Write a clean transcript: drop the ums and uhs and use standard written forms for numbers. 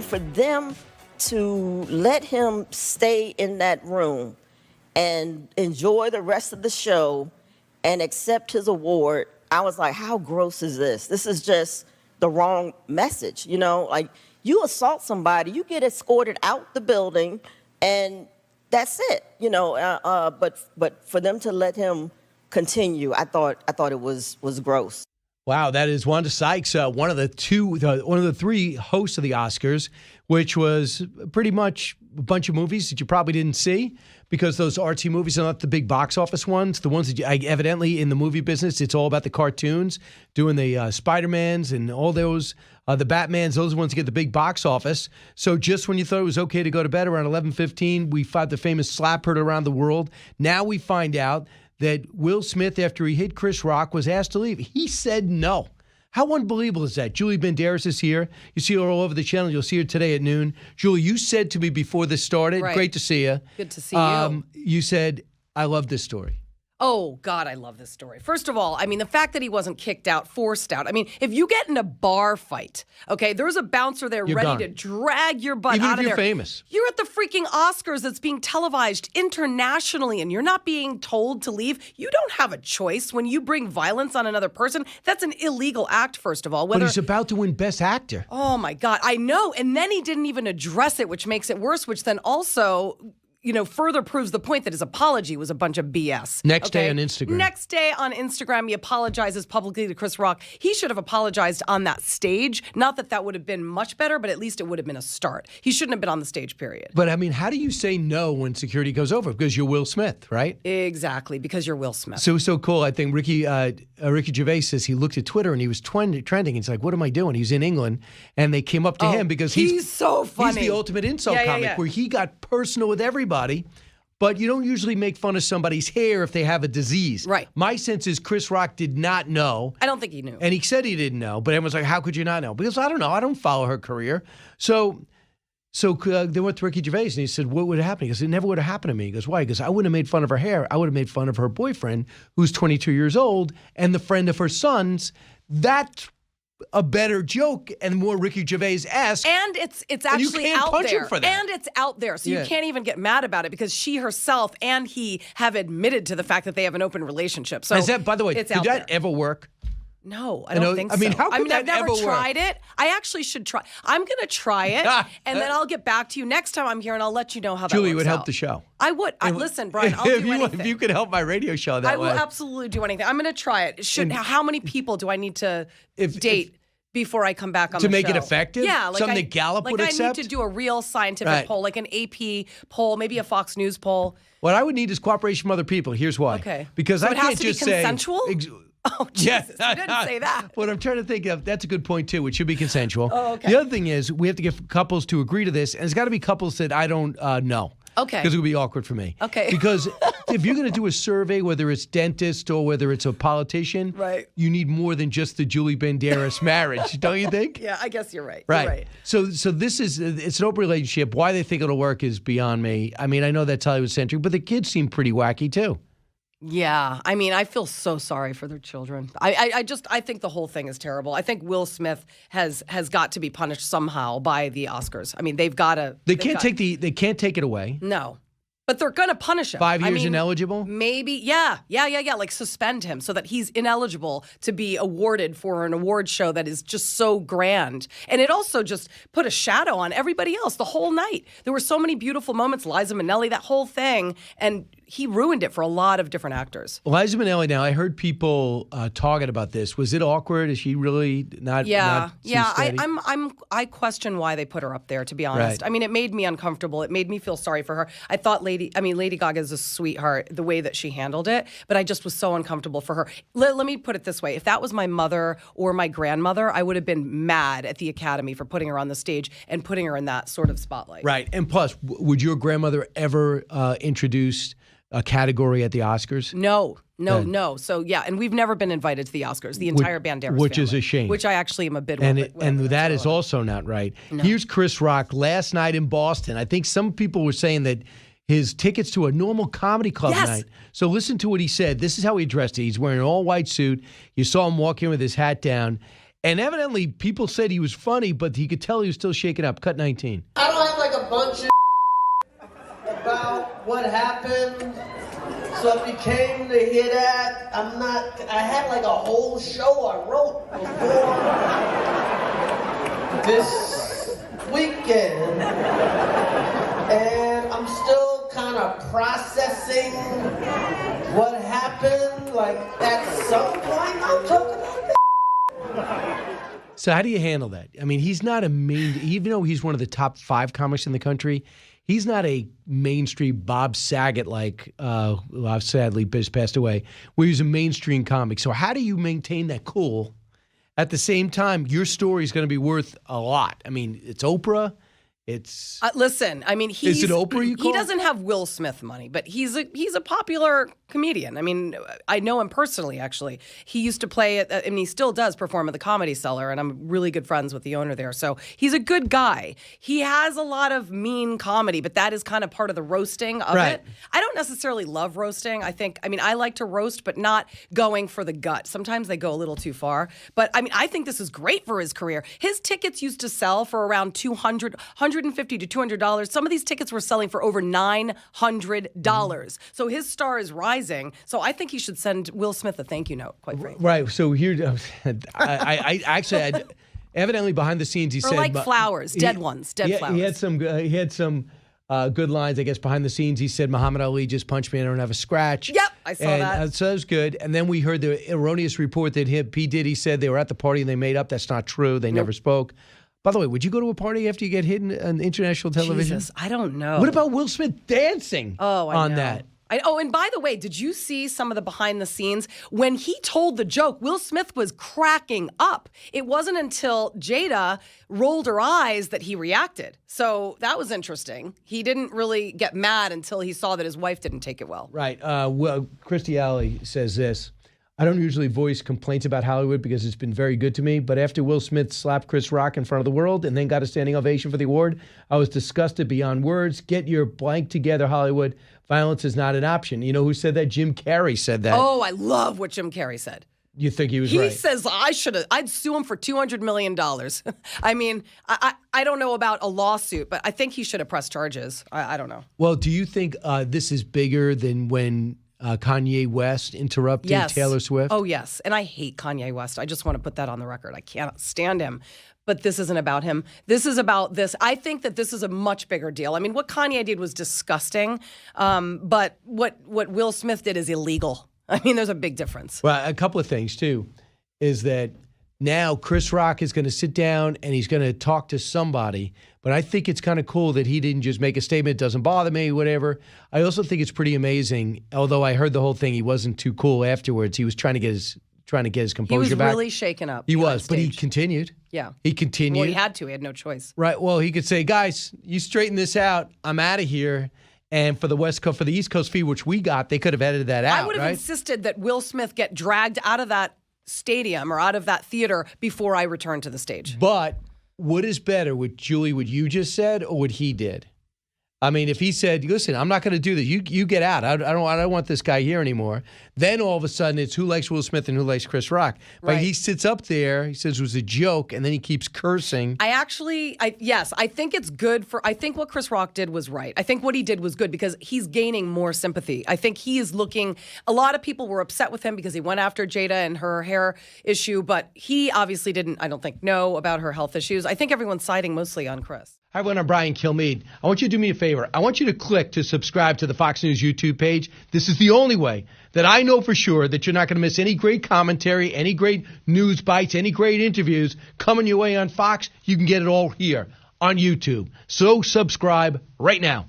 for them to let him stay in that room and enjoy the rest of the show and accept his award, I was like, how gross is this? This is just the wrong message, you know? Like, you assault somebody, you get escorted out the building, and that's it, you know? But for them to let him continue, I thought it was gross. Wow, that is Wanda Sykes, one of the three hosts of the Oscars, which was pretty much a bunch of movies that you probably didn't see because those artsy movies are not the big box office ones. The ones that evidently in the movie business, it's all about the cartoons, doing the Spider-Mans and all those, the Batmans, those ones that get the big box office. So just when you thought it was okay to go to bed around 11:15, we fought the famous slap heard around the world. Now we find out that Will Smith, after he hit Chris Rock, was asked to leave. He said no. How unbelievable is that? Julie Banderas is here. You see her all over the channel. You'll see her today at noon. Julie, you said to me before this started, right. Great to see you. Good to see you. You said, I love this story. Oh, God, I love this story. First of all, I mean, the fact that he wasn't kicked out, forced out. I mean, if you get in a bar fight, okay, there's a bouncer there You're ready gone. to drag your butt Even out if of you're there. famous. You're at the freaking Oscars that's being televised internationally, and you're not being told to leave. You don't have a choice when you bring violence on another person. That's an illegal act, first of all. But he's about to win Best Actor. Oh, my God. I know. And then he didn't even address it, which makes it worse, which then also, you know, further proves the point that his apology was a bunch of BS. Next day on Instagram. Next day on Instagram, he apologizes publicly to Chris Rock. He should have apologized on that stage. Not that that would have been much better, but at least it would have been a start. He shouldn't have been on the stage, period. But, I mean, how do you say no when security goes over? Because you're Will Smith, right? Exactly, because you're Will Smith. So it was so cool. I think Ricky Gervais says he looked at Twitter and he was trending. He's like, what am I doing? He's in England. And they came up to him because he's so funny. He's the ultimate insult comic where he got personal with everybody. But you don't usually make fun of somebody's hair if they have a disease. Right. My sense is Chris Rock did not know. I don't think he knew. And he said he didn't know. But everyone's like, how could you not know? Because I don't know. I don't follow her career. So they went to Ricky Gervais and he said, what would happen? He goes, it never would have happened to me. He goes, why? He goes, I wouldn't have made fun of her hair. I would have made fun of her boyfriend, who's 22 years old, and the friend of her son's. That's a better joke and more Ricky Gervais-esque. And it's actually out there. For that. And it's out there. So you can't even get mad about it because she herself and he have admitted to the fact that they have an open relationship. So is that, by the way, did that ever work? No, I don't think so. I mean, how could that I've never ever tried work? it. I actually should try. I'm going to try it, and then I'll get back to you next time I'm here, and I'll let you know how that works Julie, would help out. the show. I would. Listen, Brian, I'll do anything. If you could help my radio show that way. I will absolutely do anything. I'm going to try it. How many people do I need to date before I come back on the show? To make it effective? Yeah. Like something that Gallup would accept? I need to do a real scientific poll, like an AP poll, maybe a Fox News poll. What I would need is cooperation from other people. Here's why. Okay. Because so I it can't has to just be consensual? Oh, Jesus, you didn't say that. What I'm trying to think of, that's a good point, too. It should be consensual. Oh, okay. The other thing is we have to get couples to agree to this, and it's got to be couples that I don't know. Okay. Because it would be awkward for me. Okay. Because if you're going to do a survey, whether it's dentist or whether it's a politician, right, you need more than just the Julie Banderas marriage, don't you think? Yeah, I guess you're right. Right. You're right. So this is, it's an open relationship. Why they think it'll work is beyond me. I mean, I know that's Hollywood-centric, but the kids seem pretty wacky, too. Yeah, I mean, I feel so sorry for their children. I think the whole thing is terrible. I think Will Smith has got to be punished somehow by the Oscars. I mean, they've got to. They can't take it away. No. But they're going to punish him. 5 years ineligible? Maybe, yeah. Like suspend him so that he's ineligible to be awarded for an award show that is just so grand. And it also just put a shadow on everybody else the whole night. There were so many beautiful moments, Liza Minnelli, that whole thing, and he ruined it for a lot of different actors. Liza Minnelli, now I heard people talking about this. Was it awkward? Is she really not? Yeah, steady? I question why they put her up there. To be honest, Right. I mean, it made me uncomfortable. It made me feel sorry for her. I thought Lady Gaga is a sweetheart the way that she handled it, but I just was so uncomfortable for her. Let me put it this way: if that was my mother or my grandmother, I would have been mad at the Academy for putting her on the stage and putting her in that sort of spotlight. Right, and plus, would your grandmother ever introduce a category at the Oscars? No. So yeah, and we've never been invited to the Oscars. The entire Banderas which family, is a shame. Which I actually am a bit. And that is also not right. No. Here's Chris Rock last night in Boston. I think some people were saying that his tickets to a normal comedy club night. So listen to what he said. This is how he addressed it. He's wearing an all-white suit. You saw him walk in with his hat down. And evidently, people said he was funny, but he could tell he was still shaken up. Cut 19. I don't have like a bunch of about what happened. So if you came to hear that, I had like a whole show I wrote before this weekend. And I'm still kind of processing what happened. Like at some point I'm talking about that. So how do you handle that? I mean, he's not a even though he's one of the top 5 comics in the country, he's not a mainstream Bob Saget like, who sadly just passed away, where he's a mainstream comic. So how do you maintain that cool? At the same time, your story is going to be worth a lot. I mean, it's Oprah. It's listen. I mean, is it Oprah? You call? He doesn't have Will Smith money, but he's a popular comedian. I mean, I know him personally. Actually, he used to play at, and he still does perform at the Comedy Cellar, and I'm really good friends with the owner there. So he's a good guy. He has a lot of mean comedy, but that is kind of part of the roasting of it. I don't necessarily love roasting. I mean, I like to roast, but not going for the gut. Sometimes they go a little too far. But I mean, I think this is great for his career. His tickets used to sell for around $150 to $200. Some of these tickets were selling for over $900. So his star is rising. So I think he should send Will Smith a thank you note, quite frankly. Right. So here, I actually, evidently behind the scenes, he said. Or like flowers, dead flowers. He had some good lines, I guess, behind the scenes. He said, Muhammad Ali just punched me. I don't have a scratch. Yep, I saw that. So that was good. And then we heard the erroneous report that P. Diddy said they were at the party and they made up. That's not true. They never spoke. By the way, would you go to a party after you get hit on international television? Jesus, I don't know. What about Will Smith dancing on that? And by the way, did you see some of the behind the scenes? When he told the joke, Will Smith was cracking up. It wasn't until Jada rolled her eyes that he reacted. So that was interesting. He didn't really get mad until he saw that his wife didn't take it well. Right. Well, Christy Alley says this. I don't usually voice complaints about Hollywood because it's been very good to me, but after Will Smith slapped Chris Rock in front of the world and then got a standing ovation for the award, I was disgusted beyond words. Get your blank together, Hollywood. Violence is not an option. You know who said that? Jim Carrey said that. Oh, I love what Jim Carrey said. You think he was right? He says I'd sue him for $200 million. I mean, I don't know about a lawsuit, but I think he should have pressed charges. I don't know. Well, do you think this is bigger than when Kanye West interrupted Taylor Swift? Oh, yes. And I hate Kanye West. I just want to put that on the record. I cannot stand him. But this isn't about him. This is about this. I think that this is a much bigger deal. I mean, what Kanye did was disgusting, but what Will Smith did is illegal. I mean, there's a big difference. Well, a couple of things, too, is that now Chris Rock is going to sit down and he's going to talk to somebody. But I think it's kind of cool that he didn't just make a statement, doesn't bother me, whatever. I also think it's pretty amazing, although I heard the whole thing, he wasn't too cool afterwards. He was trying to get his composure back. He was really shaken up. He was, but he continued. Yeah. He continued. Well, he had to. He had no choice. Right. Well, he could say, guys, you straighten this out. I'm out of here. And for the West Coast, for the East Coast feed, which we got, they could have edited that out. I would have insisted that Will Smith get dragged out of that stadium or out of that theater before I return to the stage. But what is better, what you just said, or what he did? I mean, if he said, listen, I'm not going to do this. You get out. I don't want this guy here anymore. Then all of a sudden it's who likes Will Smith and who likes Chris Rock. But he sits up there, he says it was a joke, and then he keeps cursing. I think it's good I think what Chris Rock did was right. I think what he did was good because he's gaining more sympathy. I think he is a lot of people were upset with him because he went after Jada and her hair issue, but he obviously didn't, I don't think, know about her health issues. I think everyone's siding mostly on Chris. Hi, everyone. I'm Brian Kilmeade. I want you to do me a favor. I want you to click to subscribe to the Fox News YouTube page. This is the only way that I know for sure that you're not going to miss any great commentary, any great news bites, any great interviews coming your way on Fox. You can get it all here on YouTube. So subscribe right now.